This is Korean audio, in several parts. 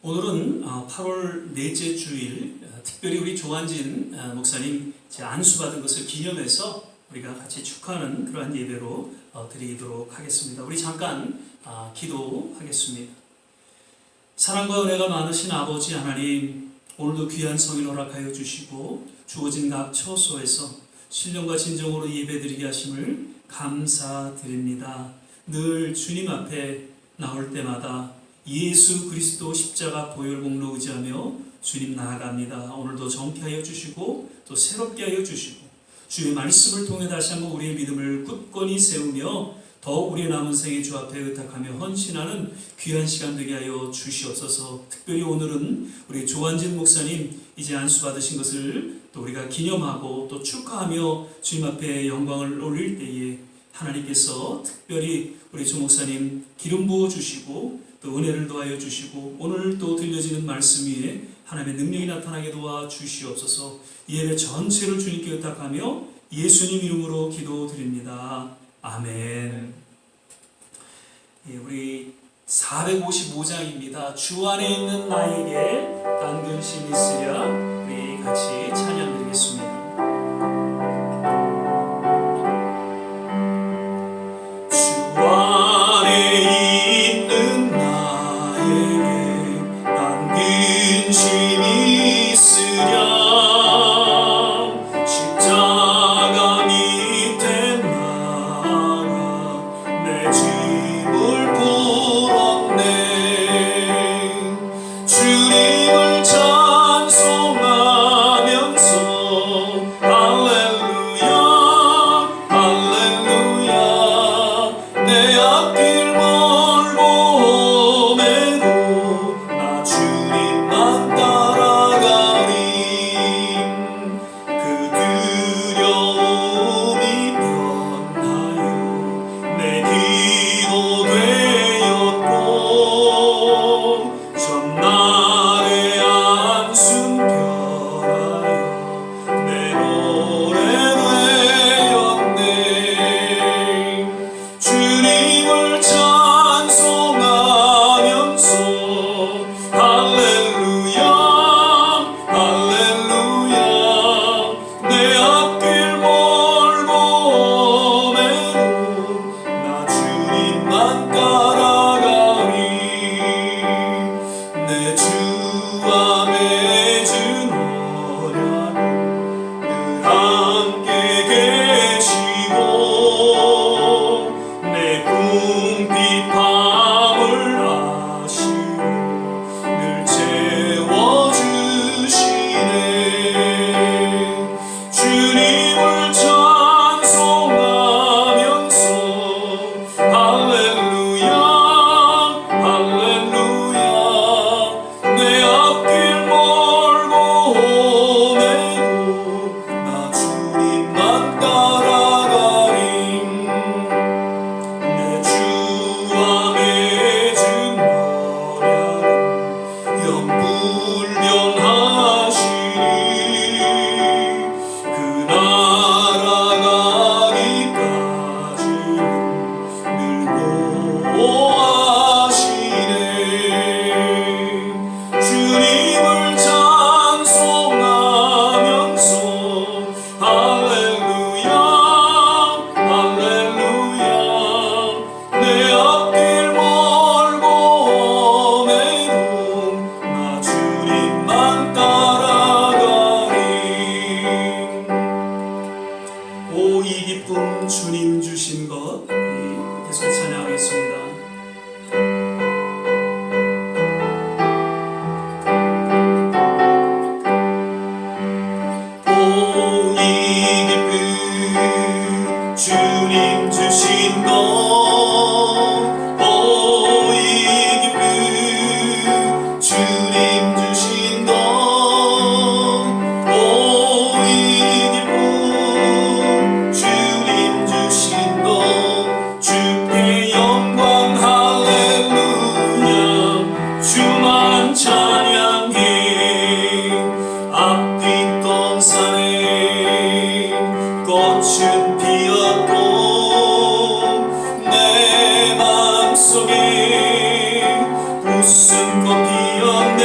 오늘은 8월 넷째 주일, 특별히 우리 조한진 목사님 안수받은 것을 기념해서 우리가 같이 축하하는 그러한 예배로 드리도록 하겠습니다. 우리 잠깐 기도하겠습니다. 사랑과 은혜가 많으신 아버지 하나님, 오늘도 귀한 성일 허락하여 주시고 주어진 각 처소에서 신령과 진정으로 예배드리게 하심을 감사드립니다. 늘 주님 앞에 나올 때마다 예수 그리스도 십자가 보혈 공로 의지하며 주님 나아갑니다. 오늘도 정케하여 주시고 또 새롭게 하여 주시고 주의 말씀을 통해 다시 한번 우리의 믿음을 굳건히 세우며 더욱 우리의 남은 생에 주 앞에 의탁하며 헌신하는 귀한 시간 되게 하여 주시옵소서. 특별히 오늘은 우리 조한진 목사님 이제 안수 받으신 것을 또 우리가 기념하고 또 축하하며 주님 앞에 영광을 올릴 때에 하나님께서 특별히 우리 조 목사님 기름 부어 주시고 또 은혜를 더하여 주시고 오늘 또 들려지는 말씀 위에 하나님의 능력이 나타나게 도와 주시옵소서. 예배 전체를 주님께 의탁하며 예수님 이름으로 기도드립니다. 아멘. 우리 455장입니다. 주 안에 있는 나에게 딴 근심이 있으랴. 우리 같이 찬양드리겠습니다. 주님 주신 것 계속 찬양하겠습니다. 오 이 기쁨 주님 주신 것 꽃은 피었고 내 맘속에 웃음꽃 피었네.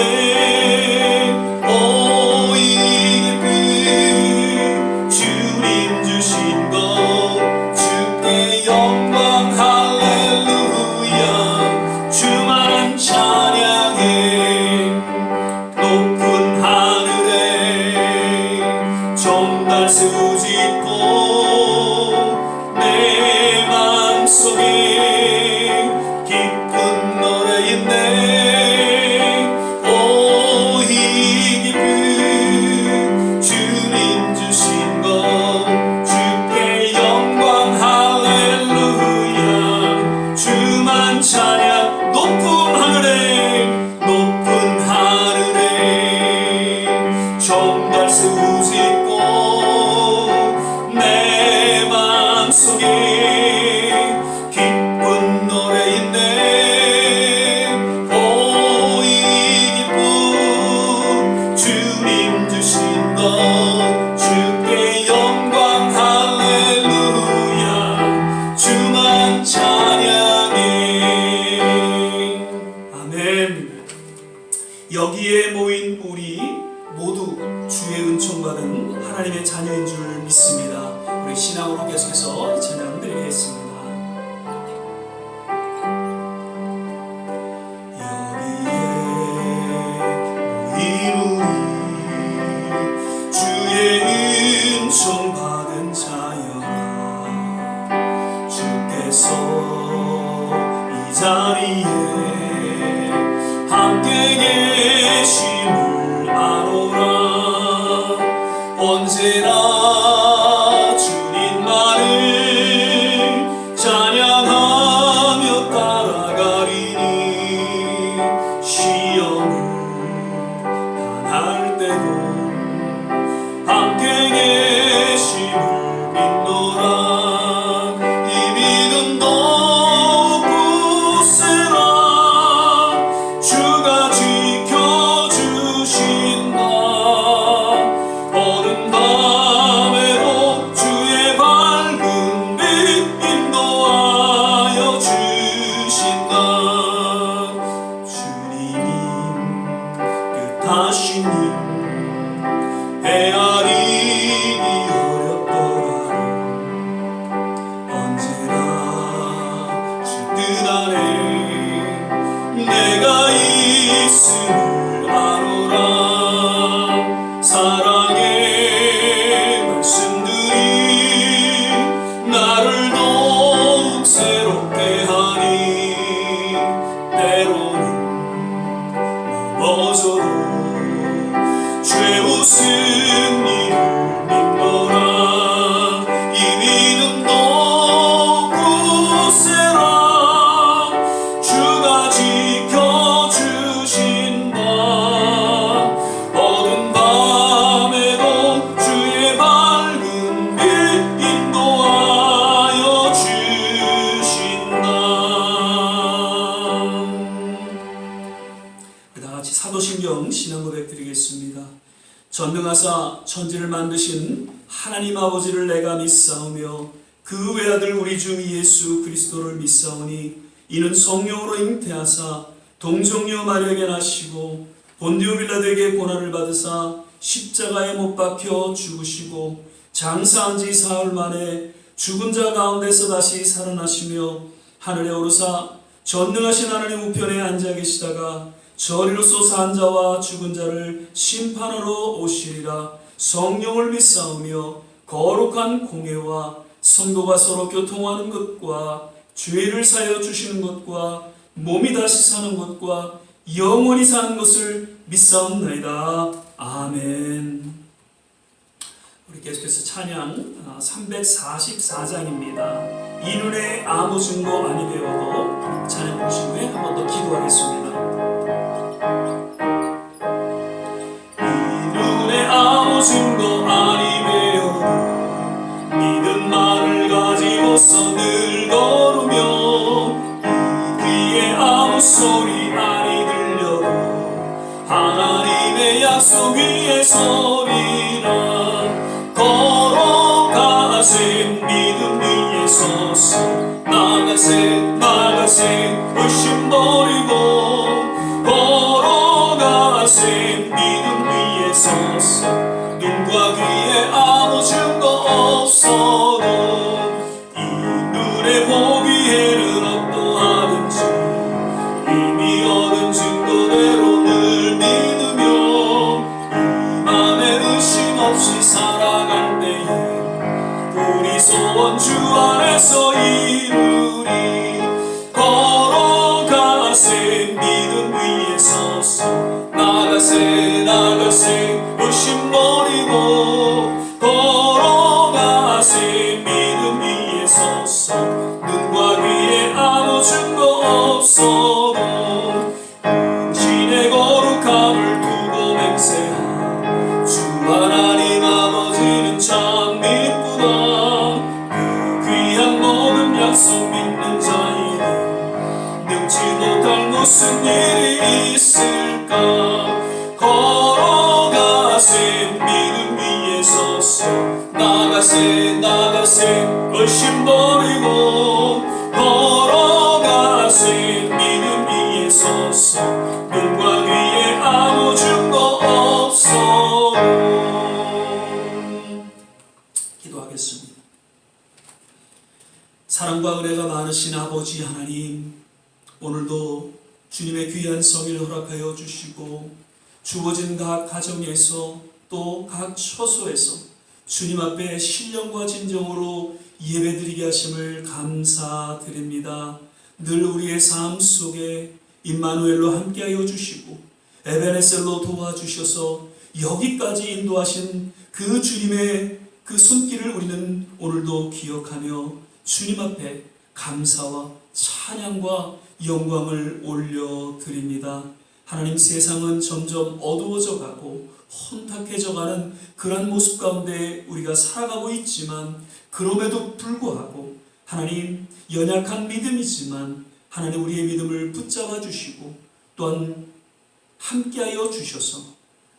여기에 모인 우리 모두 주의 은총받은 하나님의 자녀인 줄 믿습니다. 우리 신앙으로 계속해서 이 찬양 드리겠습니다. 여기에 모인 우리 주의 은총 받은 자여라. 주께서 이 자리에 함께 계심을 아노라. 언제나 주님만을 찬양하며 따라가리니 시험을 당할 때도 함께 계심을 믿노라. 이 믿음 더욱 굳세라. 주가 지켜주신다. 어두운 밤에도 주의 밝은 빛 인도하여 주신다. 주님이 뜻하시니 헤아리기 어렵더라도 언제나 주 뜻 안에 내가 있음을 아노라. 사랑의 말씀들이 나를 더욱 새롭게 하니 때로는 넘어져도 죄우승 이를 믿노라. 이 믿음도 굳세라. 주가 지켜주신다. 어두운 밤에도 주의 밝은 빛 인도하여 주신다. 다같이 사도신경 신앙 고백 드리겠습니다. 전능하사 천지를 만드신 하나님 아버지를 내가 믿사오며 그 외아들 우리 주 예수 그리스도를 믿사오니 이는 성령으로 잉태하사 동정녀 마리아에게 나시고 본디오 빌라도에게 고난을 받으사 십자가에 못 박혀 죽으시고 장사한 지 사흘 만에 죽은 자 가운데서 다시 살아나시며 하늘에 오르사 전능하신 하나님 우편에 앉아 계시다가 저리로서 산 자와 죽은 자를 심판하러 오시리라. 성령을 믿사오며 거룩한 공회와 성도가 서로 교통하는 것과 죄를 사여 주시는 것과 몸이 다시 사는 것과 영원히 사는 것을 믿사옵나이다. 아멘. 우리 계속해서 찬양 344장입니다. 이 눈에 아무 증거 아니 되어도 찬양 보신 후에 한 번 더 기도하겠습니다. 이 눈에 아무 증거 아니 되어도 믿음만을 가지고서 늘 걸으며 이 귀에 아무 소리 아니 들려도 하나님의 약속 위에 서리라. 걸어가세 믿음 위에 서서 나가세 의심 버리고 걸어가세 믿음 위에 서서 눈과 귀에 아무 증거 없어도 이 눈에 보기에는 어떠하든지 이미 얻은 증거대로 늘 믿으며 이 맘에 의심 없이 살아갈 때에 우리 소원 주 안에서 이루리. 걸어가세 믿음 위에 서서 나가세 의심 버리고 걸어가세 믿음 위에 서서 눈과 귀에 아무 증거 없어도 신의 거룩함을 두고 맹세하. 주 하나님 아버지는 참 믿구나. 그 귀한 모든 약속 믿는 자에게 능치 못할 무슨 일이 있을까. 걸어가세 믿음 위에 서서 나가세 의심 버리고 걸어가세 믿음 위에 서서 눈과 귀에 오늘도 주님의 귀한 성일 허락하여 주시고 주어진 각 가정에서 또 각 처소에서 주님 앞에 신령과 진정으로 예배드리게 하심을 감사드립니다. 늘 우리의 삶 속에 임마누엘로 함께하여 주시고 에베네셀로 도와주셔서 여기까지 인도하신 그 주님의 그 손길을 우리는 오늘도 기억하며 주님 앞에 감사와 찬양과 영광을 올려드립니다. 하나님, 세상은 점점 어두워져 가고 혼탁해져 가는 그러한 모습 가운데 우리가 살아가고 있지만 그럼에도 불구하고 하나님, 연약한 믿음이지만 하나님 우리의 믿음을 붙잡아 주시고 또한 함께하여 주셔서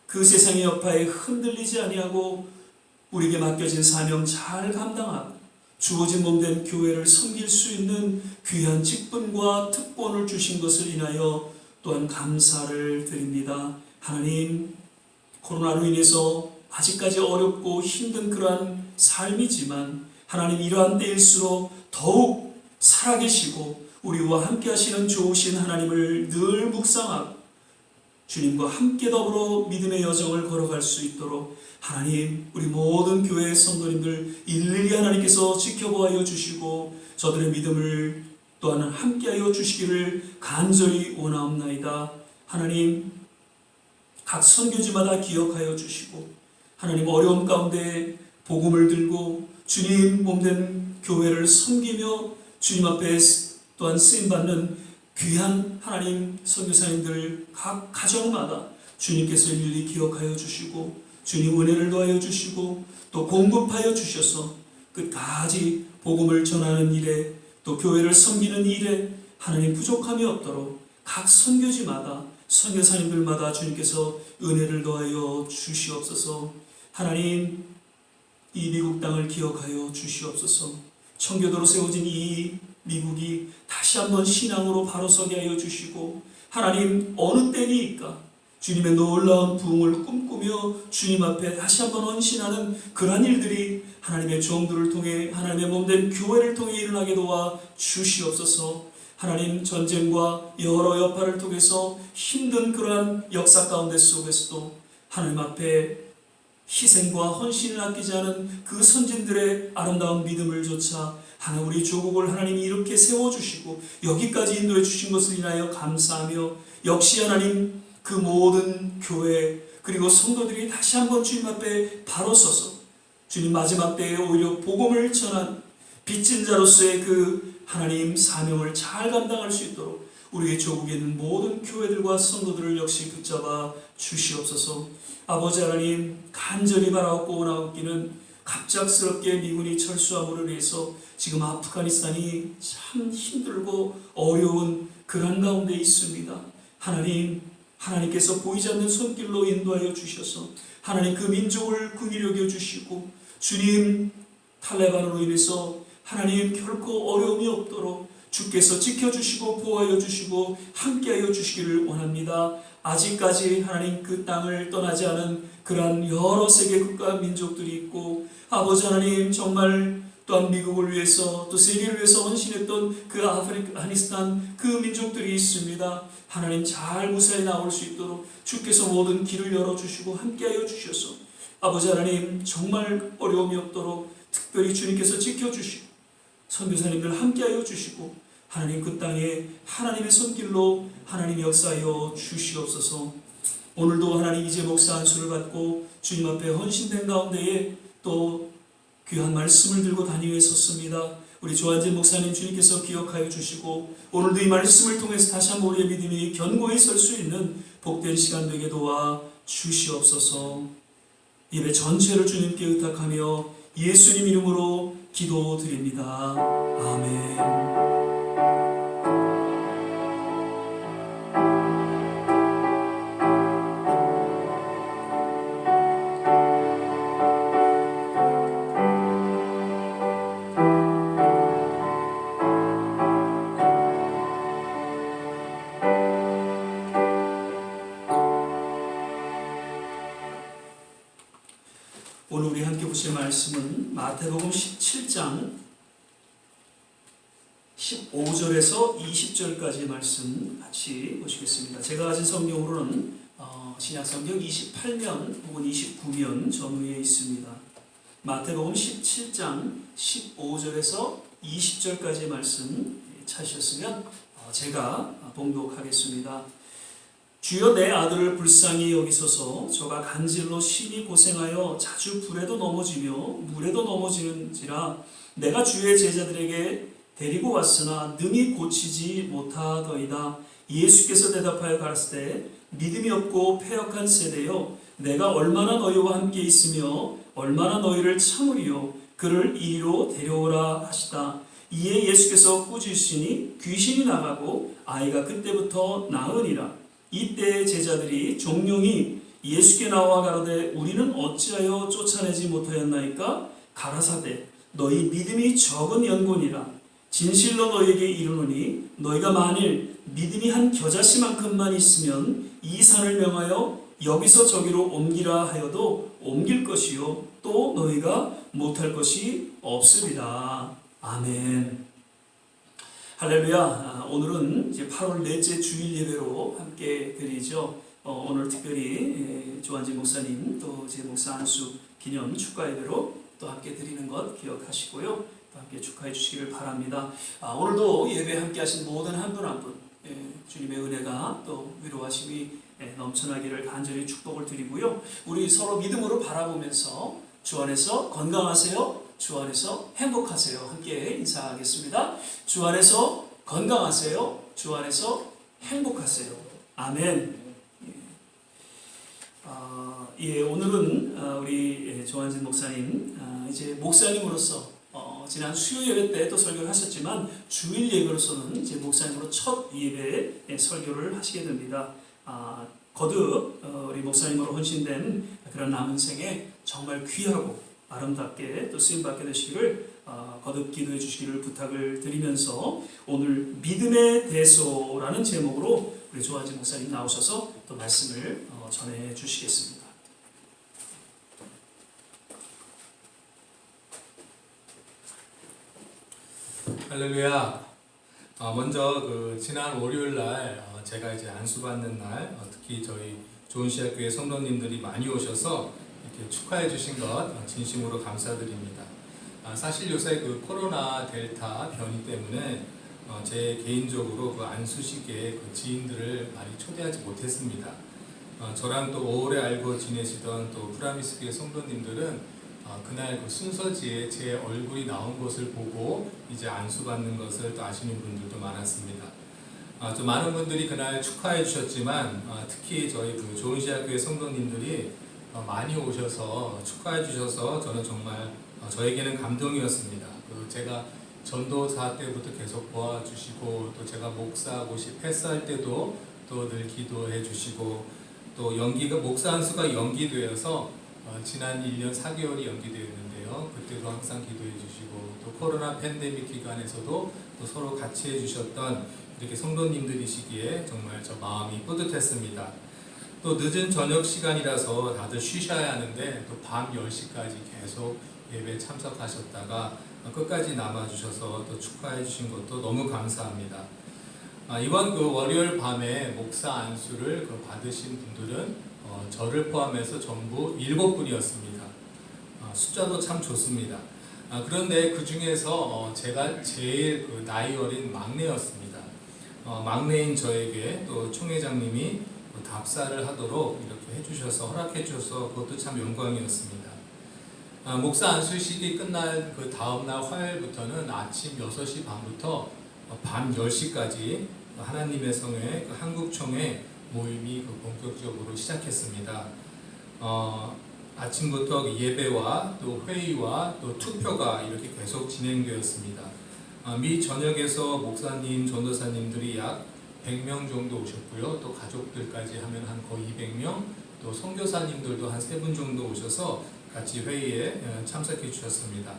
그 세상의 여파에 흔들리지 아니하고 우리에게 맡겨진 사명 잘 감당하고 주어진 몸된 교회를 섬길 수 있는 귀한 직분과 특권을 주신 것을 인하여 또한 감사를 드립니다. 하나님, 코로나로 인해서 아직까지 어렵고 힘든 그러한 삶이지만 하나님, 이러한 때일수록 더욱 살아계시고 우리와 함께 하시는 좋으신 하나님을 늘 묵상하고 주님과 함께 더불어 믿음의 여정을 걸어갈 수 있도록 하나님, 우리 모든 교회 성도님들 일일이 하나님께서 지켜보아 주시고 저들의 믿음을 또한 함께하여 주시기를 간절히 원하옵나이다. 하나님, 각 선교지마다 기억하여 주시고 하나님, 어려움 가운데 복음을 들고 주님 몸된 교회를 섬기며 주님 앞에 또한 쓰임받는 귀한 하나님 선교사님들 각 가정마다 주님께서 일일이 기억하여 주시고 주님 은혜를 더하여 주시고 또 공급하여 주셔서 끝까지 복음을 전하는 일에 또 교회를 섬기는 일에 하나님 부족함이 없도록 각 선교지마다 선교사님들마다 주님께서 은혜를 더하여 주시옵소서. 하나님, 이 미국 땅을 기억하여 주시옵소서. 청교도로 세워진 이 미국이 다시 한번 신앙으로 바로 서게 하여 주시고 하나님, 어느 때니까 주님의 놀라운 부흥을 꿈꾸며 주님 앞에 다시 한번 헌신하는 그러한 일들이 하나님의 종들을 통해 하나님의 몸된 교회를 통해 일어나게 도와 주시옵소서. 하나님, 전쟁과 여러 여파를 통해서 힘든 그러한 역사 가운데 속에서도 하나님 앞에 희생과 헌신을 아끼지 않은 그 선진들의 아름다운 믿음을 조차 하나님, 우리 조국을 하나님이 이렇게 세워주시고 여기까지 인도해 주신 것을 인하여 감사하며 역시 하나님, 그 모든 교회 그리고 성도들이 다시 한번 주님 앞에 바로 서서 주님 마지막 때에 오히려 복음을 전한 빚진 자로서의 그 하나님 사명을 잘 감당할 수 있도록 우리의 조국에 있는 모든 교회들과 성도들을 역시 붙잡아 주시옵소서. 아버지 하나님, 간절히 바라옵고 원하옵기는 갑작스럽게 미군이 철수함으로 인해서 지금 아프가니스탄이 참 힘들고 어려운 그런 가운데 있습니다. 하나님, 하나님께서 보이지 않는 손길로 인도하여 주셔서 하나님, 그 민족을 긍휼히 여겨 주시고 주님, 탈레반으로 인해서 하나님 결코 어려움이 없도록 주께서 지켜주시고 보호하여 주시고 함께하여 주시기를 원합니다. 아직까지 하나님, 그 땅을 떠나지 않은 그러한 여러 세계 국가 민족들이 있고 아버지 하나님, 정말 또한 미국을 위해서 또 세계를 위해서 헌신했던 그 아프가니스탄 그 민족들이 있습니다. 하나님, 잘 무사히 나올 수 있도록 주께서 모든 길을 열어주시고 함께하여 주셔서 아버지 하나님, 정말 어려움이 없도록 특별히 주님께서 지켜주시고 선교사님들 함께하여 주시고 하나님, 그 땅에 하나님의 손길로 하나님 역사하여 주시옵소서. 오늘도 하나님, 이제 목사 안수를 받고 주님 앞에 헌신된 가운데에 또 귀한 말씀을 들고 다니며 섰습니다. 우리 조한진 목사님 주님께서 기억하여 주시고 오늘도 이 말씀을 통해서 다시 한번 우리의 믿음이 견고히 설 수 있는 복된 시간 되게 도와 주시옵소서. 예배 전체를 주님께 의탁하며 예수님 이름으로 기도드립니다. 아멘. 오늘 우리 함께 보실 말씀은 마태복음 17장 15절에서 20절까지 말씀 같이 보시겠습니다. 제가 가진 성경으로는 신약성경 28면 혹은 29면 전후에 있습니다. 마태복음 17장 15절에서 20절까지 말씀 찾으셨으면 제가 봉독하겠습니다. 주여 내 아들을 불쌍히 여기소서. 저가 간질로 심히 고생하여 자주 불에도 넘어지며 물에도 넘어지는지라. 내가 주의 제자들에게 데리고 왔으나 능히 고치지 못하더이다. 예수께서 대답하여 가라사대 믿음이 없고 패역한 세대여, 내가 얼마나 너희와 함께 있으며 얼마나 너희를 참으리요. 그를 이리로 데려오라 하시다. 이에 예수께서 꾸짖으시니 귀신이 나가고 아이가 그때부터 나으니라. 이때 제자들이 종용이 예수께 나와 가로되 우리는 어찌하여 쫓아내지 못하였나이까? 가라사대 너희 믿음이 적은 연고니라. 진실로 너희에게 이르노니 너희가 만일 믿음이 한 겨자씨만큼만 있으면 이 산을 명하여 여기서 저기로 옮기라 하여도 옮길 것이요 또 너희가 못할 것이 없으리라. 아멘. 할렐루야. 오늘은 이제 8월 넷째 주일 예배로 함께 드리죠. 오늘 특별히 조한진 목사님 또 제 목사 안수 기념 축가 예배로 또 함께 드리는 것 기억하시고요. 또 함께 축하해 주시기를 바랍니다. 오늘도 예배 함께 하신 모든 한 분 한 분 주님의 은혜가 또 위로하심이 넘쳐나기를 간절히 축복을 드리고요. 우리 서로 믿음으로 바라보면서 주 안에서 건강하세요. 주 안에서 행복하세요. 함께 인사하겠습니다. 주 안에서 건강하세요. 주 안에서 행복하세요. 아멘. 오늘은 우리 조한진 목사님 이제 목사님으로서 지난 수요 예배 때 또 설교를 하셨지만 주일 예배로서는 이제 목사님으로 첫 예배에 설교를 하시게 됩니다. 거듭 우리 목사님으로 헌신된 그런 남은 생에 정말 귀하고 아름답게 또 쓰임받게 되시기를 거듭 기도해 주시기를 부탁을 드리면서 오늘 믿음의 대소라는 제목으로 우리 조한진 목사님 나오셔서 또 말씀을 전해 주시겠습니다. 할렐루야. 먼저 지난 월요일 날 제가 이제 안수받는 날 특히 저희 좋은시학교의 성도님들이 많이 오셔서 이렇게 축하해 주신 것 진심으로 감사드립니다. 사실 요새 코로나 델타 변이 때문에 제 개인적으로 안수식에 지인들을 많이 초대하지 못했습니다. 저랑 또 오래 알고 지내시던 또 프라미스교의 성도님들은 그날 순서지에 제 얼굴이 나온 것을 보고 이제 안수받는 것을 또 아시는 분들도 많았습니다. 좀 많은 분들이 그날 축하해 주셨지만 특히 저희 좋은시학교의 성도님들이 많이 오셔서 축하해 주셔서 저는 정말 저에게는 감동이었습니다. 제가 전도사 때부터 계속 도와주시고 또 제가 목사고시 패스할 때도 또 늘 기도해 주시고 또 목사 안수가 연기되어서 지난 1년 4개월이 연기되었는데요. 그때도 항상 기도해 주시고 또 코로나 팬데믹 기간에서도 또 서로 같이 해주셨던 이렇게 성도님들이시기에 정말 저 마음이 뿌듯했습니다. 또 늦은 저녁 시간이라서 다들 쉬셔야 하는데 또 밤 10시까지 계속 예배 참석하셨다가 끝까지 남아주셔서 또 축하해 주신 것도 너무 감사합니다. 이번 월요일 밤에 목사 안수를 받으신 분들은 저를 포함해서 전부 7분이었습니다. 숫자도 참 좋습니다. 그런데 그 중에서 제가 제일 나이 어린 막내였습니다. 막내인 저에게 또 총회장님이 답사를 하도록 이렇게 해주셔서 허락해 주셔서 그것도 참 영광이었습니다. 목사 안수식이 끝날 그 다음날 화요일부터는 아침 6시 반부터 밤 10시까지 하나님의 성회 한국총회 모임이 본격적으로 시작했습니다. 아침부터 예배와 또 회의와 또 투표가 이렇게 계속 진행되었습니다. 미 전역에서 목사님, 전도사님들이 약 100명 정도 오셨고요. 또 가족들까지 하면 한 거의 200명, 또 선교사님들도 한 3분 정도 오셔서 같이 회의에 참석해 주셨습니다.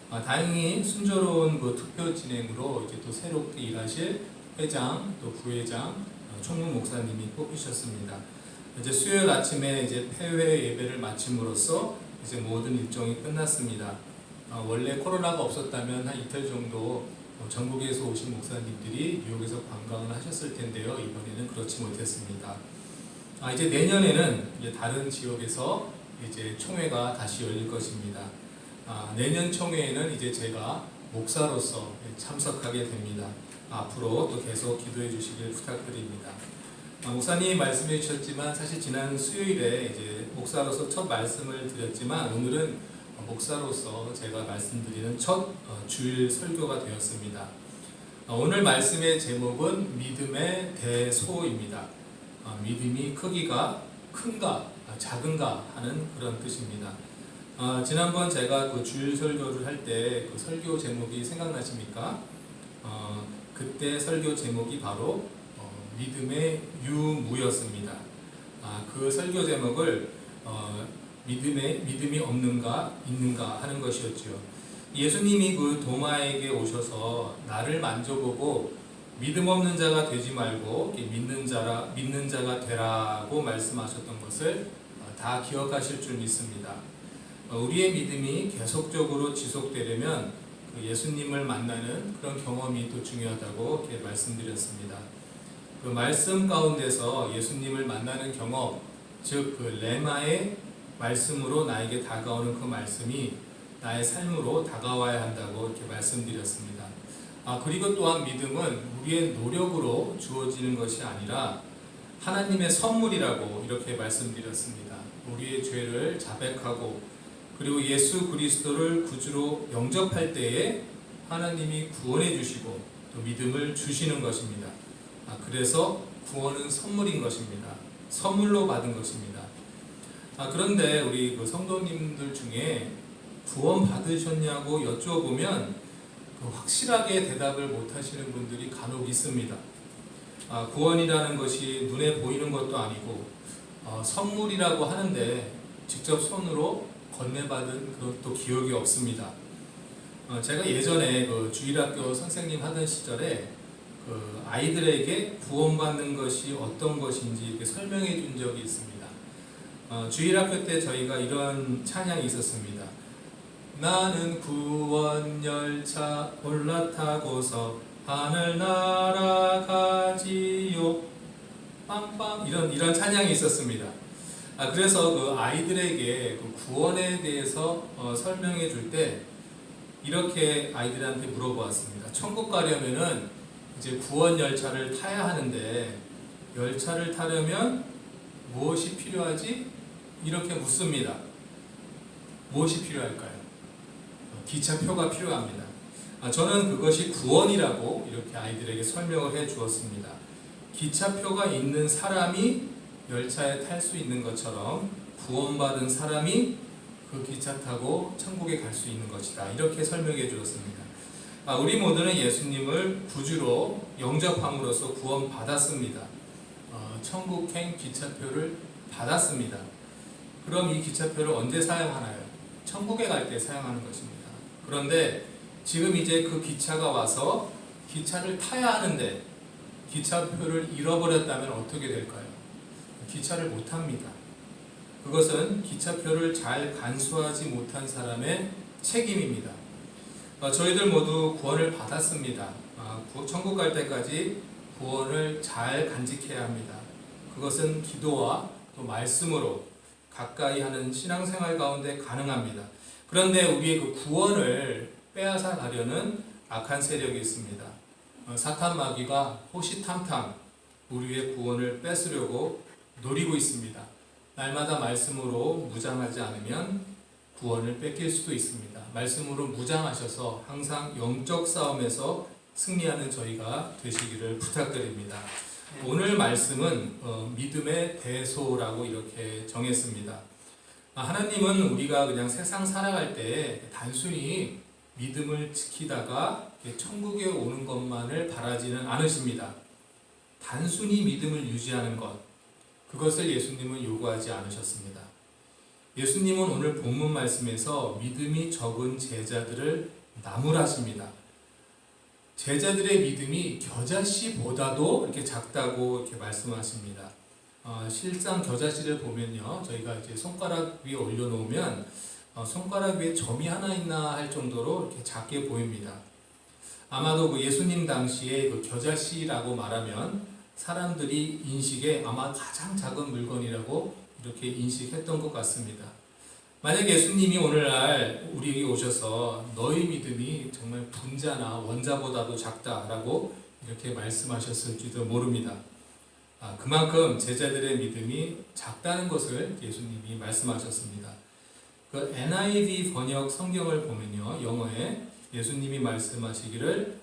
다행히 순조로운 투표 진행으로 이제 또 새롭게 일하실 회장, 또 부회장, 총무 목사님이 뽑히셨습니다. 이제 수요일 아침에 이제 폐회 예배를 마침으로써 이제 모든 일정이 끝났습니다. 원래 코로나가 없었다면 한 이틀 정도 전국에서 오신 목사님들이 뉴욕에서 관광을 하셨을 텐데요. 이번에는 그렇지 못했습니다. 이제 내년에는 이제 다른 지역에서 이제 총회가 다시 열릴 것입니다. 내년 총회에는 이제 제가 목사로서 참석하게 됩니다. 앞으로 또 계속 기도해 주시길 부탁드립니다. 목사님 말씀해 주셨지만 사실 지난 수요일에 이제 목사로서 첫 말씀을 드렸지만 오늘은 목사로서 제가 말씀드리는 첫 주일 설교가 되었습니다. 오늘 말씀의 제목은 믿음의 대소입니다. 믿음이 크기가 큰가 작은가 하는 그런 뜻입니다. 지난번 제가 그 주일 설교를 할 때 그 설교 제목이 생각나십니까? 그때 설교 제목이 바로 믿음의 유무였습니다. 그 설교 제목을 믿음이 없는가 있는가 하는 것이었죠. 예수님이 그 도마에게 오셔서 나를 만져보고 믿음 없는 자가 되지 말고 믿는 자가 되라고 말씀하셨던 것을 다 기억하실 줄 믿습니다. 우리의 믿음이 계속적으로 지속되려면 그 예수님을 만나는 그런 경험이 또 중요하다고 이렇게 말씀드렸습니다. 그 말씀 가운데서 예수님을 만나는 경험, 즉 그 레마의 말씀으로 나에게 다가오는 그 말씀이 나의 삶으로 다가와야 한다고 이렇게 말씀드렸습니다. 그리고 또한 믿음은 우리의 노력으로 주어지는 것이 아니라 하나님의 선물이라고 이렇게 말씀드렸습니다. 우리의 죄를 자백하고 그리고 예수 그리스도를 구주로 영접할 때에 하나님이 구원해 주시고 또 믿음을 주시는 것입니다. 그래서 구원은 선물인 것입니다. 선물로 받은 것입니다. 그런데 우리 그 성도님들 중에 구원 받으셨냐고 여쭤보면 확실하게 대답을 못 하시는 분들이 간혹 있습니다. 구원이라는 것이 눈에 보이는 것도 아니고 선물이라고 하는데 직접 손으로 건네받은 그런 또 기억이 없습니다. 제가 예전에 그 주일학교 선생님 하던 시절에 그 아이들에게 구원받는 것이 어떤 것인지 이렇게 설명해 준 적이 있습니다. 주일학교 때 저희가 이런 찬양이 있었습니다. 나는 구원 열차 올라타고서 하늘 날아가지요. 빵빵 이런 찬양이 있었습니다. 그래서 그 아이들에게 그 구원에 대해서 설명해 줄 때 이렇게 아이들한테 물어보았습니다. 천국 가려면은 이제 구원 열차를 타야 하는데 열차를 타려면 무엇이 필요하지? 이렇게 묻습니다. 무엇이 필요할까요? 기차표가 필요합니다. 저는 그것이 구원이라고 이렇게 아이들에게 설명을 해 주었습니다. 기차표가 있는 사람이 열차에 탈 수 있는 것처럼 구원받은 사람이 그 기차 타고 천국에 갈 수 있는 것이다. 이렇게 설명해 주었습니다. 우리 모두는 예수님을 구주로 영접함으로써 구원받았습니다. 천국행 기차표를 받았습니다. 그럼 이 기차표를 언제 사용하나요? 천국에 갈 때 사용하는 것입니다. 그런데 지금 이제 그 기차가 와서 기차를 타야 하는데 기차표를 잃어버렸다면 어떻게 될까요? 기차를 못 탑니다. 그것은 기차표를 잘 간수하지 못한 사람의 책임입니다. 저희들 모두 구원을 받았습니다. 천국 갈 때까지 구원을 잘 간직해야 합니다. 그것은 기도와 또 말씀으로 가까이 하는 신앙생활 가운데 가능합니다. 그런데 우리의 그 구원을 빼앗아 가려는 악한 세력이 있습니다. 사탄 마귀가 호시탐탐 우리의 구원을 뺏으려고 노리고 있습니다. 날마다 말씀으로 무장하지 않으면 구원을 뺏길 수도 있습니다. 말씀으로 무장하셔서 항상 영적 싸움에서 승리하는 저희가 되시기를 부탁드립니다. 오늘 말씀은 믿음의 대소라고 이렇게 정했습니다. 하나님은 우리가 그냥 세상 살아갈 때 단순히 믿음을 지키다가 천국에 오는 것만을 바라지는 않으십니다. 단순히 믿음을 유지하는 것, 그것을 예수님은 요구하지 않으셨습니다. 예수님은 오늘 본문 말씀에서 믿음이 적은 제자들을 나무라십니다. 제자들의 믿음이 겨자씨보다도 이렇게 작다고 이렇게 말씀하십니다. 실상 겨자씨를 보면요, 저희가 이제 손가락 위에 올려놓으면 손가락 위에 점이 하나 있나 할 정도로 이렇게 작게 보입니다. 아마도 그 예수님 당시에 그 겨자씨라고 말하면 사람들이 인식에 아마 가장 작은 물건이라고 이렇게 인식했던 것 같습니다. 만약 예수님이 오늘날 우리에게 오셔서 너희 믿음이 정말 분자나 원자보다도 작다라고 이렇게 말씀하셨을지도 모릅니다. 그만큼 제자들의 믿음이 작다는 것을 예수님이 말씀하셨습니다. 그 NIV 번역 성경을 보면요, 영어에 예수님이 말씀하시기를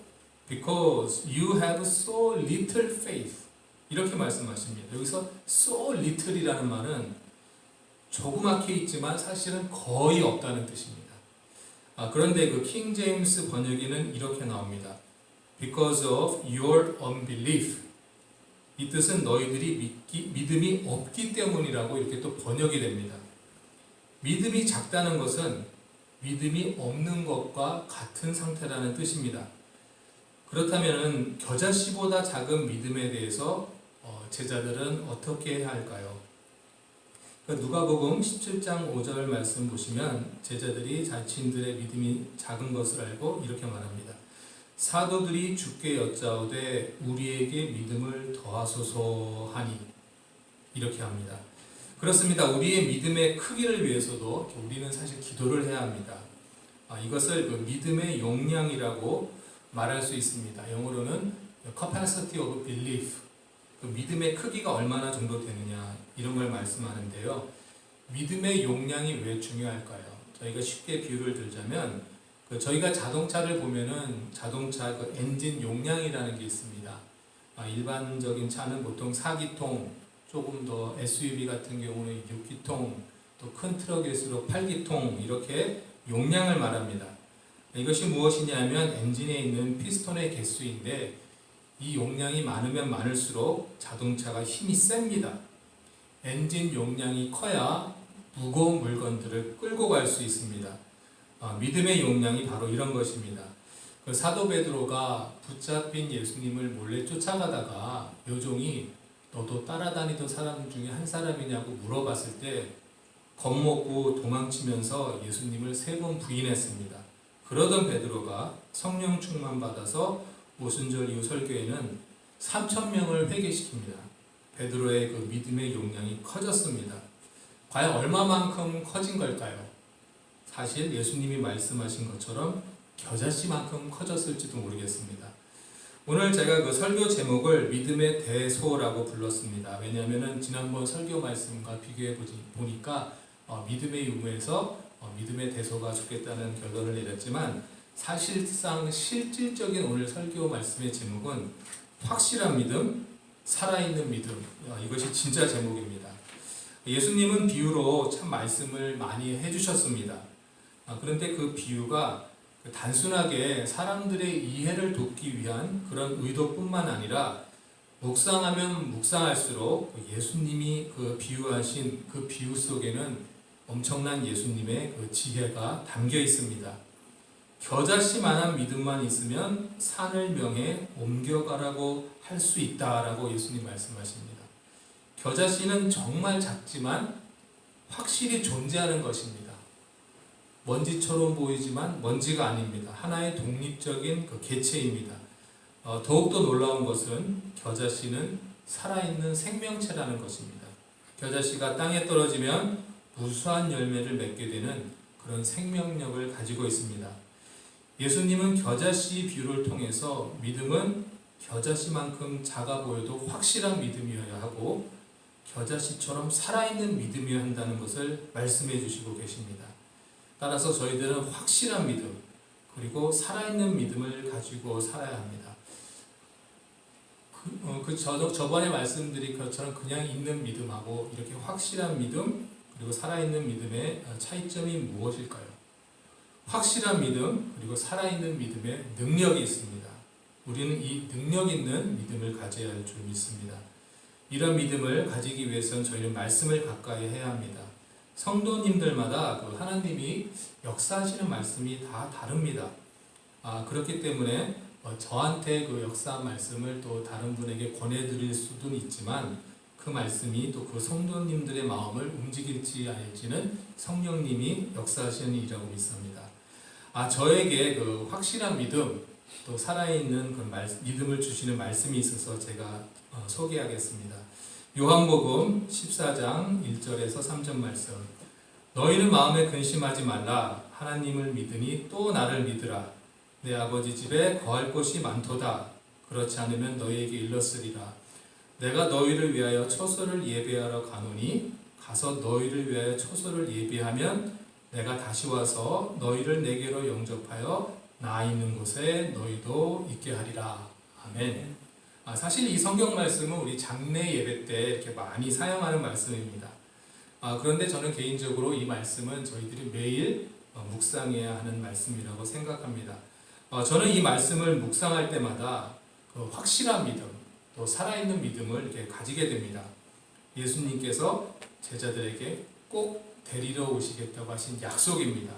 Because you have so little faith 이렇게 말씀하십니다. 여기서 so little이라는 말은 조그맣게 있지만 사실은 거의 없다는 뜻입니다. 그런데 그 킹 제임스 번역에는 이렇게 나옵니다. Because of your unbelief. 이 뜻은 너희들이 믿음이 없기 때문이라고 이렇게 또 번역이 됩니다. 믿음이 작다는 것은 믿음이 없는 것과 같은 상태라는 뜻입니다. 그렇다면 겨자씨보다 작은 믿음에 대해서 제자들은 어떻게 해야 할까요? 누가복음 17장 5절 말씀 보시면 제자들이 자신들의 믿음이 작은 것을 알고 이렇게 말합니다. 사도들이 주께 여짜오되 우리에게 믿음을 더하소서 하니 이렇게 합니다. 그렇습니다. 우리의 믿음의 크기를 위해서도 우리는 사실 기도를 해야 합니다. 이것을 그 믿음의 용량이라고 말할 수 있습니다. 영어로는 capacity of belief, 그 믿음의 크기가 얼마나 정도 되느냐 이런 걸 말씀하는데요. 믿음의 용량이 왜 중요할까요? 저희가 쉽게 비유를 들자면 저희가 자동차를 보면은 자동차 그 엔진 용량이라는 게 있습니다. 일반적인 차는 보통 4기통, 조금 더 SUV 같은 경우는 6기통, 또 큰 트럭일수록 8기통 이렇게 용량을 말합니다. 이것이 무엇이냐면 엔진에 있는 피스톤의 개수인데 이 용량이 많으면 많을수록 자동차가 힘이 셉니다. 엔진 용량이 커야 무거운 물건들을 끌고 갈 수 있습니다. 믿음의 용량이 바로 이런 것입니다. 그 사도 베드로가 붙잡힌 예수님을 몰래 쫓아가다가 요종이 너도 따라다니던 사람 중에 한 사람이냐고 물어봤을 때 겁먹고 도망치면서 예수님을 3번 부인했습니다. 그러던 베드로가 성령 충만 받아서 오순절 이후 설교에는 3,000명을 회개시킵니다. 베드로의 그 믿음의 용량이 커졌습니다. 과연 얼마만큼 커진 걸까요? 사실 예수님이 말씀하신 것처럼 겨자씨만큼 커졌을지도 모르겠습니다. 오늘 제가 그 설교 제목을 믿음의 대소라고 불렀습니다. 왜냐하면 지난번 설교 말씀과 비교해 보니까 믿음의 유무에서 믿음의 대소가 좋겠다는 결론을 내렸지만 사실상 실질적인 오늘 설교 말씀의 제목은 확실한 믿음, 살아있는 믿음, 이것이 진짜 제목입니다. 예수님은 비유로 참 말씀을 많이 해주셨습니다. 그런데 그 비유가 단순하게 사람들의 이해를 돕기 위한 그런 의도뿐만 아니라 묵상하면 묵상할수록 예수님이 그 비유하신 그 비유 속에는 엄청난 예수님의 그 지혜가 담겨 있습니다. 겨자씨만한 믿음만 있으면 산을 명해 옮겨가라고 할 수 있다라고 예수님 말씀하십니다. 겨자씨는 정말 작지만 확실히 존재하는 것입니다. 먼지처럼 보이지만 먼지가 아닙니다. 하나의 독립적인 그 개체입니다. 더욱더 놀라운 것은 겨자씨는 살아있는 생명체라는 것입니다. 겨자씨가 땅에 떨어지면 무수한 열매를 맺게 되는 그런 생명력을 가지고 있습니다. 예수님은 겨자씨 비유를 통해서 믿음은 겨자씨만큼 작아 보여도 확실한 믿음이어야 하고 겨자씨처럼 살아있는 믿음이어야 한다는 것을 말씀해 주시고 계십니다. 따라서 저희들은 확실한 믿음 그리고 살아있는 믿음을 가지고 살아야 합니다. 저번에 말씀드린 것처럼 그냥 있는 믿음하고 이렇게 확실한 믿음 그리고 살아있는 믿음의 차이점이 무엇일까요? 확실한 믿음 그리고 살아있는 믿음의 능력이 있습니다. 우리는 이 능력 있는 믿음을 가져야 할 줄 믿습니다. 이런 믿음을 가지기 위해서는 저희는 말씀을 가까이 해야 합니다. 성도님들마다 그 하나님이 역사하시는 말씀이 다 다릅니다. 그렇기 때문에 저한테 그 역사 말씀을 또 다른 분에게 권해드릴 수도 있지만 그 말씀이 또 그 성도님들의 마음을 움직일지 아닐지는 성령님이 역사하시는 일이라고 믿습니다. 저에게 그 확실한 믿음 또 살아있는 그 믿음을 주시는 말씀이 있어서 제가 소개하겠습니다. 요한복음 14장 1절에서 3절 말씀. 너희는 마음에 근심하지 말라. 하나님을 믿으니 또 나를 믿으라. 내 아버지 집에 거할 곳이 많도다. 그렇지 않으면 너희에게 일렀으리라. 내가 너희를 위하여 처소를 예배하러 가노니 가서 너희를 위하여 처소를 예배하면 내가 다시 와서 너희를 내게로 영접하여 나 있는 곳에 너희도 있게 하리라. 아멘. 사실 이 성경 말씀은 우리 장례 예배 때 이렇게 많이 사용하는 말씀입니다. 그런데 저는 개인적으로 이 말씀은 저희들이 매일 묵상해야 하는 말씀이라고 생각합니다. 저는 이 말씀을 묵상할 때마다 그 확실한 믿음, 또 살아있는 믿음을 이렇게 가지게 됩니다. 예수님께서 제자들에게 꼭 데리러 오시겠다고 하신 약속입니다.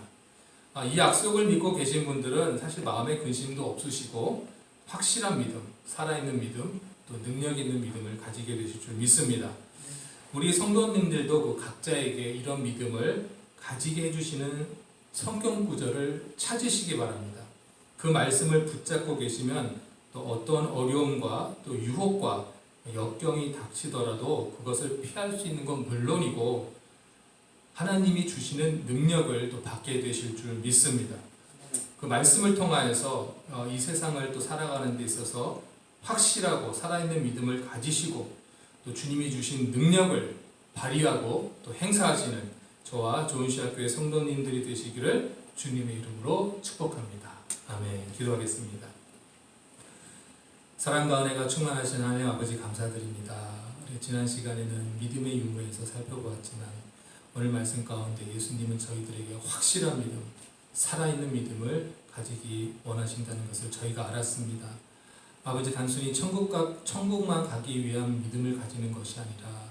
이 약속을 믿고 계신 분들은 사실 마음에 근심도 없으시고 확실한 믿음, 살아있는 믿음, 또 능력 있는 믿음을 가지게 되실 줄 믿습니다. 우리 성도님들도 그 각자에게 이런 믿음을 가지게 해주시는 성경 구절을 찾으시기 바랍니다. 그 말씀을 붙잡고 계시면 또 어떤 어려움과 또 유혹과 역경이 닥치더라도 그것을 피할 수 있는 건 물론이고 하나님이 주시는 능력을 또 받게 되실 줄 믿습니다. 그 말씀을 통하여서 이 세상을 또 살아가는 데 있어서 확실하고 살아있는 믿음을 가지시고 또 주님이 주신 능력을 발휘하고 또 행사하시는 저와 좋은시학교의 성도님들이 되시기를 주님의 이름으로 축복합니다. 아멘. 기도하겠습니다. 사랑과 은혜가 충만하신 하나님 아버지 감사드립니다. 우리 지난 시간에는 믿음의 유무에서 살펴보았지만 오늘 말씀 가운데 예수님은 저희들에게 확실한 믿음, 살아있는 믿음을 가지기 원하신다는 것을 저희가 알았습니다. 아버지 단순히 천국만 가기 위한 믿음을 가지는 것이 아니라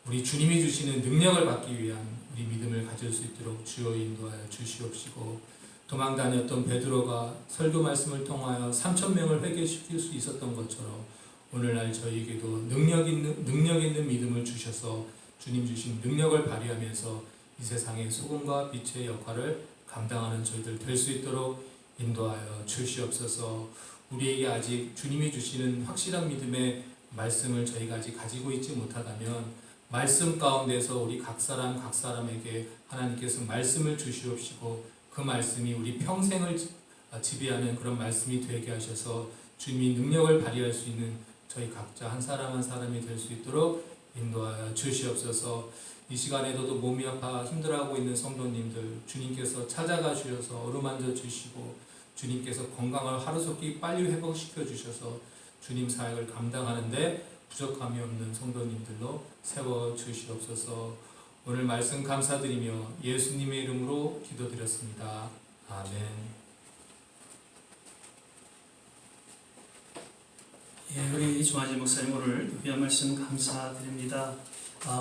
우리 주님이 주시는 능력을 받기 위한 우리 믿음을 가질 수 있도록 주여 인도하여 주시옵시고 도망 다녔던 베드로가 설교 말씀을 통하여 3,000명을 회개시킬 수 있었던 것처럼 오늘날 저희에게도 능력 있는 믿음을 주셔서 주님 주신 능력을 발휘하면서 이 세상의 소금과 빛의 역할을 감당하는 저희들 될 수 있도록 인도하여 주시옵소서. 우리에게 아직 주님이 주시는 확실한 믿음의 말씀을 저희가 아직 가지고 있지 못하다면 말씀 가운데서 우리 각 사람에게 하나님께서 말씀을 주시옵시고 그 말씀이 우리 평생을 지배하는 그런 말씀이 되게 하셔서 주님이 능력을 발휘할 수 있는 저희 각자 한 사람 한 사람이 될 수 있도록 인도하여 주시옵소서. 이 시간에도 몸이 아파 힘들어하고 있는 성도님들 주님께서 찾아가 주셔서 어루만져 주시고 주님께서 건강을 하루속히 빨리 회복시켜 주셔서 주님 사역을 감당하는데 부족함이 없는 성도님들로 세워 주시옵소서. 오늘 말씀 감사드리며 예수님의 이름으로 기도드렸습니다. 아멘. 예, 우리 조한진 목사님 오늘 귀한 말씀 감사드립니다.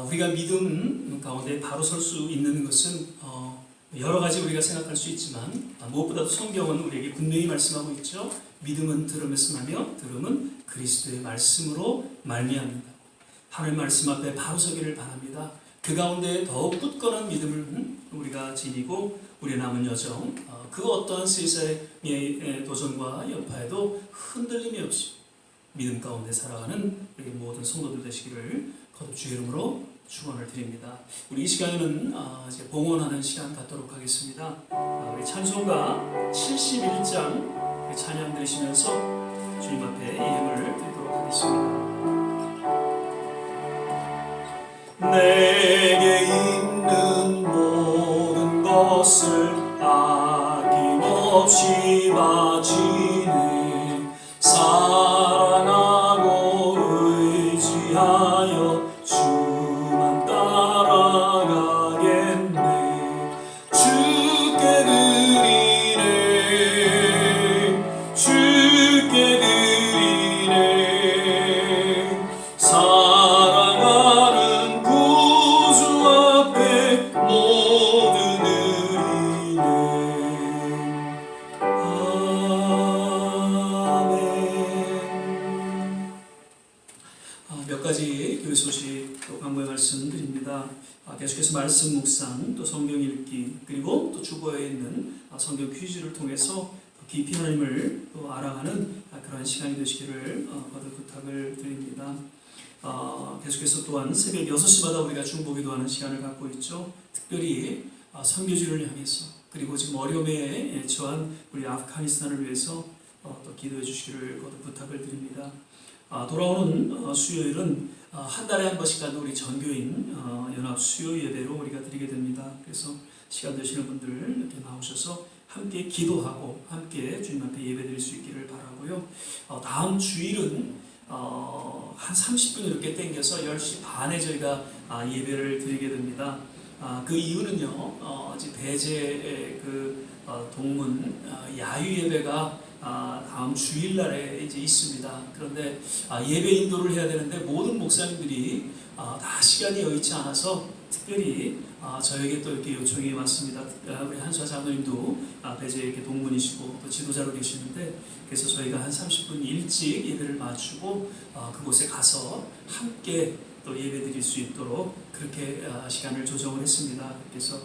우리가 믿음 가운데 바로 설 수 있는 것은 여러 가지 우리가 생각할 수 있지만 무엇보다도 성경은 우리에게 분명히 말씀하고 있죠. 믿음은 들음에서 나며 들음은 그리스도의 말씀으로 말미암는다. 하나님의 말씀 앞에 바로 서기를 바랍니다. 그 가운데 더욱 굳건한 믿음을 우리가 지니고 우리의 남은 여정 그 어떠한 세상의 도전과 여파에도 흔들림이 없이 믿음 가운데 살아가는 우리 모든 성도들 되시기를 거듭 주의 이름으로 축원을 드립니다. 우리 이 시간에는 이제 봉헌하는 시간 갖도록 하겠습니다. 우리 찬송가 71장 찬양 들으시면서 주님 앞에 예물을 드리도록 하겠습니다. 내게 있는 모든 것을 아낌없이 바치네. 사랑하고 의지하여 주만 따라가겠네. 주께 드리네. 주께 드리네. 사랑하는 구주 앞에 모두 드리네. 몇 가지 교회 소식 또 광고의 말씀드립니다. 계속해서 말씀 묵상 또 성경 읽기 그리고 또 주보에 있는 성경 퀴즈를 통해서 깊이 하나님을 또 알아가는 그러한 시간이 되시기를 거듭 부탁을 드립니다. 계속해서 또한 새벽 6시마다 우리가 중보기도하는 시간을 갖고 있죠. 특별히 선교지를 향해서 그리고 지금 어려움에 처한 우리 아프가니스탄을 위해서 또 기도해 주시기를 거듭 부탁을 드립니다. 돌아오는 수요일은 한 달에 한 번씩 가는 우리 전교인 연합 수요 예배로 우리가 드리게 됩니다. 그래서 시간 되시는 분들 이렇게 나오셔서 함께 기도하고 함께 주님 앞에 예배드릴 수 있기를 바라고요. 다음 주일은 한 30분 이렇게 땡겨서 10시 반에 저희가 예배를 드리게 됩니다. 그 이유는요, 배제 동문 야유 예배가 다음 주일날에 이제 있습니다. 그런데 예배 인도를 해야 되는데 모든 목사님들이 다 시간이 여의치 않아서 특별히 저에게 또 이렇게 요청이 왔습니다. 우리 한수아 장로님도 배제 이렇게 동문이시고 또 지도자로 계시는데 그래서 저희가 한 30분 일찍 예배를 마치고 그곳에 가서 함께 또 예배 드릴 수 있도록 그렇게 시간을 조정을 했습니다. 그래서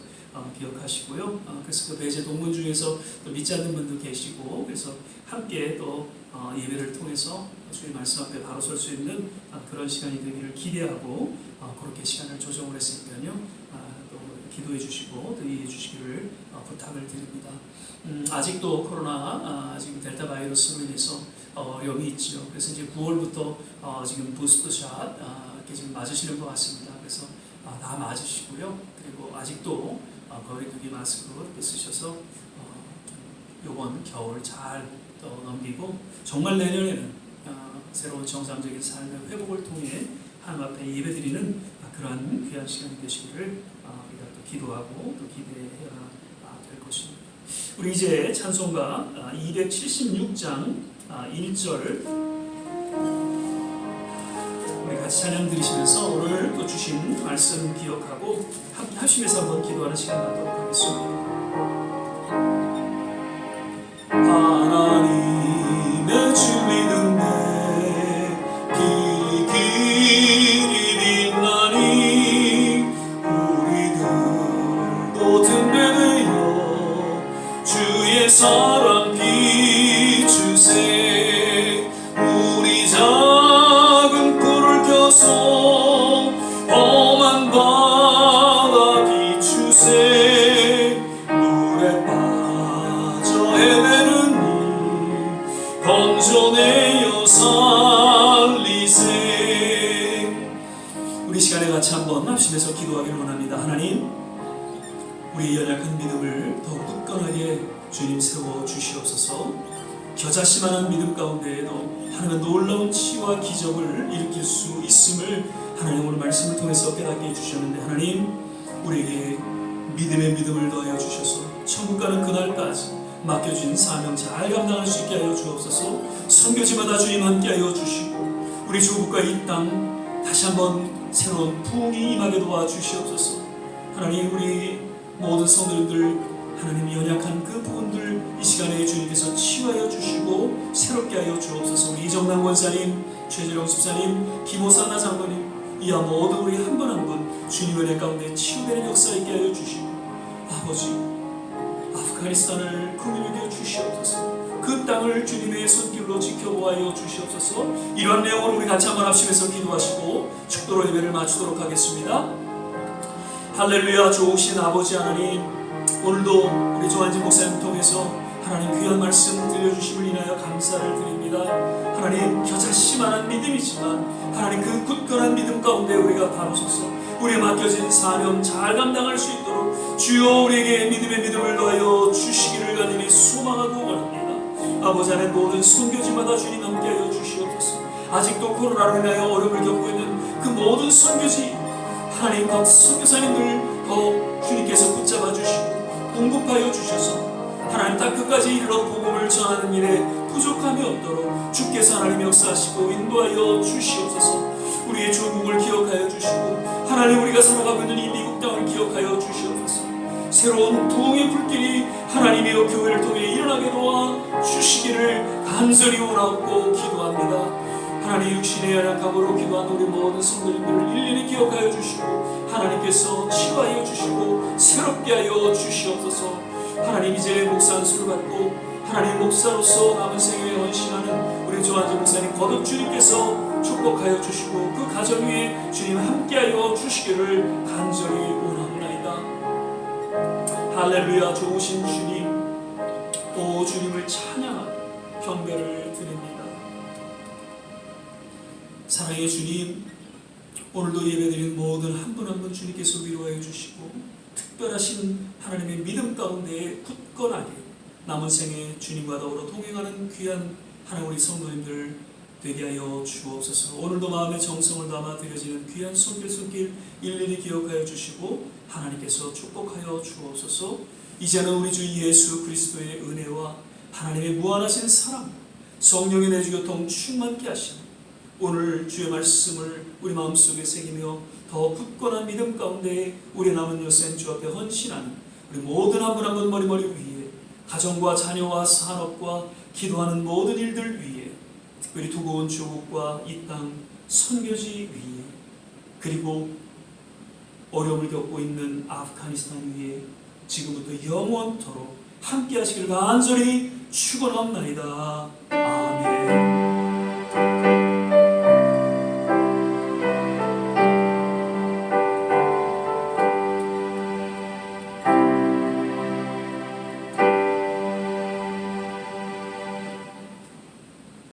기억하시고요. 그래서 그 배제 동문 중에서 또 믿지 않는 분도 계시고 그래서 함께 또 예배를 통해서 주의 말씀 앞에 바로 설 수 있는 그런 시간이 되기를 기대하고 그렇게 시간을 조정을 했으니까요. 또 기도해 주시고 또 이해해 주시기를 부탁을 드립니다. 아직도 코로나 지금 델타 바이러스로 인해서 어려움이 있죠. 그래서 이제 9월부터 지금 부스터샷 이렇게 지금 맞으시는 것 같습니다. 그래서 다 맞으시고요. 그리고 아직도 거리두기 마스크 이렇게 쓰셔서 이번 겨울 잘 넘기고 정말 내년에는 새로운 정상적인 삶의 회복을 통해 하나님 앞에 예배드리는 그러한 귀한 시간이 되시기를 우리가 또 기도하고 또 기대해야 될 것입니다. 우리 이제 찬송가 276장 1절 우리 같이 찬양 드리시면서 오늘 또 주신 말씀 기억하고 함께 하시면서 한번 기도하는 시간 갖도록 하겠습니다. 하나님의 주 믿음 내 길이 빛나니 우리들도 든든해요 주의 사랑 비추세 우리 작은 불을 켜서 험한 바다 비추세 물에 빠져 헤매는 이 건져내어 살리세. 우리 시간에 같이 한번 합심해서 기도하기를 원합니다. 하나님, 우리 연약한 믿음을 더욱 굳건하게 주님 세워 주시옵소서. 겨자씨만한 믿음 가운데에도 하나님은 놀라운 치유와 기적을 일으킬 수 있음을 하나님 오늘 말씀을 통해서 깨닫게 해주셨는데 하나님 우리에게 믿음의 믿음을 더하여 주셔서 천국 가는 그날까지 맡겨진 사명 잘 감당할 수 있게 하여 주옵소서. 선교지마다 주님 함께하여 주시고 우리 조국과 이 땅 다시 한번 새로운 부흥이 임하게 도와주시옵소서. 하나님 우리 모든 성도님들 하나님 연약한 그 부분들 이 시간에 주님께서 치유하여 주시고 새롭게 하여 주옵소서. 우리 이정남 권사님, 최재령 집사님, 김호산나 장로님 이와 모두 우리 한 분 한 분 주님 은혜 가운데 치유되는 역사 있게 하여 주시고 아버지 아프가니스탄을 긍휼히 주시옵소서. 그 땅을 주님의 손길로 지켜보아여 주시옵소서. 이러한 내용으로 우리 같이 한번 합심해서 기도하시고 축도로 예배를 마치도록 하겠습니다. 할렐루야. 좋으신 아버지 하나님, 오늘도 우리 조한진 목사님 통해서 하나님 귀한 말씀 들려주심을 인하여 감사를 드립니다. 하나님 겨자씨만한 믿음이지만 하나님 그 굳건한 믿음 가운데 우리가 바로 서서 우리의 맡겨진 사명 잘 감당할 수 있도록 주여 우리에게 믿음의 믿음을 더하여 주시기를 간절히 소망하고 원합니다. 아버지 하나님 모든 선교지마다 주님 함께하여 주시옵소서. 아직도 코로나로 인하여 어려움을 겪고 있는 그 모든 선교지 하나님 각 선교사님들 더 주님께서 붙잡아 주시고 공급하여 주셔서 하나님 땅 끝까지 이르러 복음을 전하는 일에 부족함이 없도록 주께서 하나님 역사하시고 인도하여 주시옵소서. 우리의 조국을 기억하여 주시고 하나님 우리가 살아가고 있는 이 미국 땅을 기억하여 주시옵소서. 새로운 부흥의 불길이 하나님의 교회를 통해 일어나게 도와 주시기를 간절히 원하고 기도합니다. 하나님 육신의 연약함으로 기도한 우리 모든 성도님들을 일일이 기억하여 주시고 하나님께서 치유하여 주시고 새롭게 하여 주시옵소서. 하나님 이제 목사 안수를 받고 하나님 목사로서 남은 생애에 헌신하는 우리 조한진 목사님 거듭 주님께서 축복하여 주시고 그 가정 위에 주님 함께하여 주시기를 간절히 원하옵나이다. 할렐루야. 좋으신 주님, 오 주님을 찬양하고 경배를 드립니다. 사랑의 주님, 오늘도 예배드린 모든 한 분 한 분 주님께서 위로하여 주시고 특별하신 하나님의 믿음 가운데 굳건하게 남은 생에 주님과 더불어 동행하는 귀한 하나님 우리 성도님들 되게 하여 주옵소서. 오늘도 마음의 정성을 담아 드려지는 귀한 손길 일일이 기억하여 주시고 하나님께서 축복하여 주옵소서. 이제는 우리 주 예수 그리스도의 은혜와 하나님의 무한하신 사랑, 성령의 내주교통 충만케 하시는 오늘 주의 말씀을 우리 마음속에 새기며 더 굳건한 믿음 가운데 우리 남은 여생 주 앞에 헌신하는 우리 모든 한 분 한 분 머리머리 위에 가정과 자녀와 산업과 기도하는 모든 일들 위에 특별히 두고온 조국과 이 땅 선교지 위에 그리고 어려움을 겪고 있는 아프가니스탄 위에 지금부터 영원토록 함께 하시기를 간절히 축원합니다. 아멘.